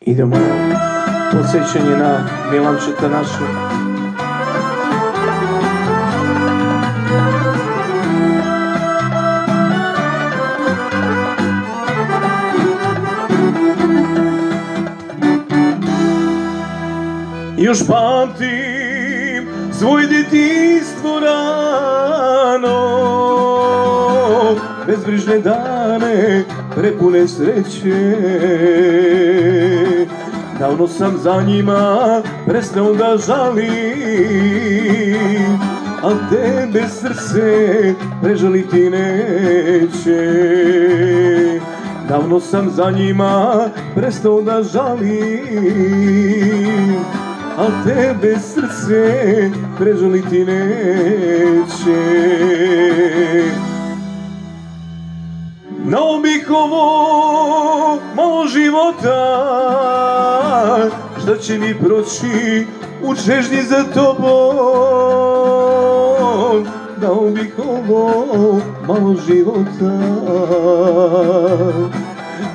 Idemo podsjećanje na Milančeta našu. Još pamtim svoj djetinjstvo rano, bezbrižne dane prepune sreće. Davno sam za njima prestao da žalim, a tebe srce prežaliti neće. Davno sam za njima prestao da žalim, a tebe srce prežaliti neće. Dao bih ovo malo života, šta će mi proći u čežnji za tobom. Dao bih ovo malo života,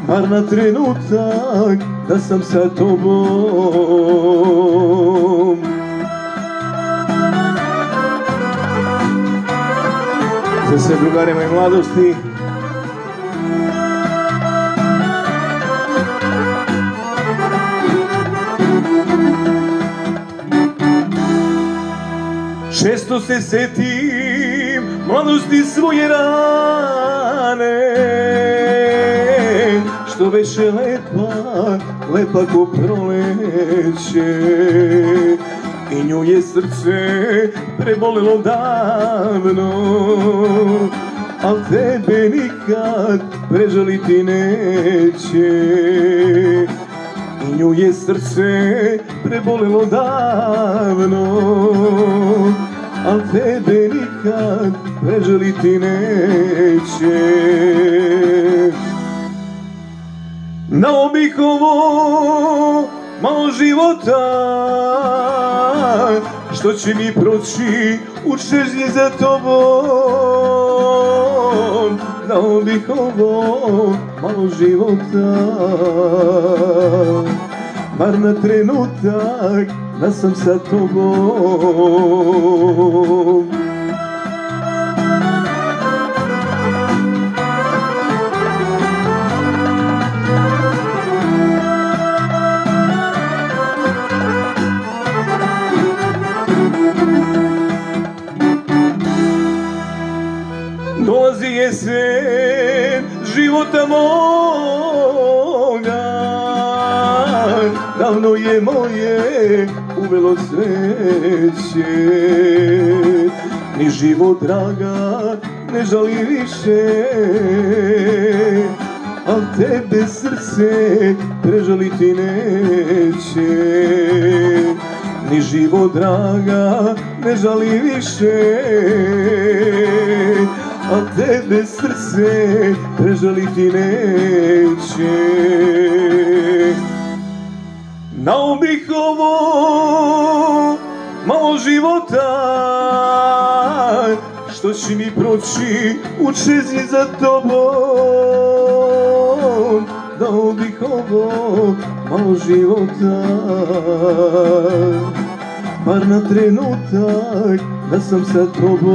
bar na trenutak da sam sa tobom. Za sve drugare moje mladosti, često se setim mladosti svoje rane, što beše lepa ko proleće. I nju je srce prebolelo davno, al tebe nikad prežaliti neće. I nju je srce prebolelo davno, al tebe nikad prežaliti neće. Dao bih ovo malo života, što će mi proći u čežnji za tobom. Dao bih ovo malo života, bar na trenutak da sam sa tobom. Dolazi jesen života moga, davno je moje uvelo cveće. Ni život draga ne žali više, al tebe srce prežaliti neće. Ni život draga ne žali više, a tebe srce prežaliti neće. Dao bih ovo malo života, što će mi proći u čežnji za tobom. Dao bih ovo malo života, bar na trenutak da sam sa tobom.